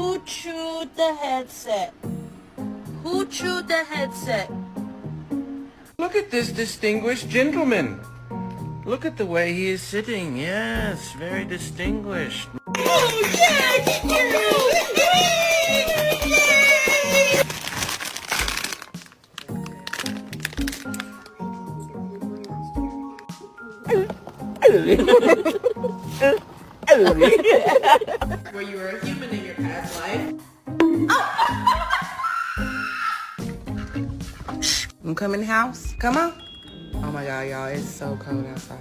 Who chewed the headset? Who chewed the headset? Look at this distinguished gentleman. Look at the way he is sitting. Yes, very distinguished. Oh, yes, Where you were a human in your past life. You come in the house? Come on. Oh my God, y'all, it's so cold outside.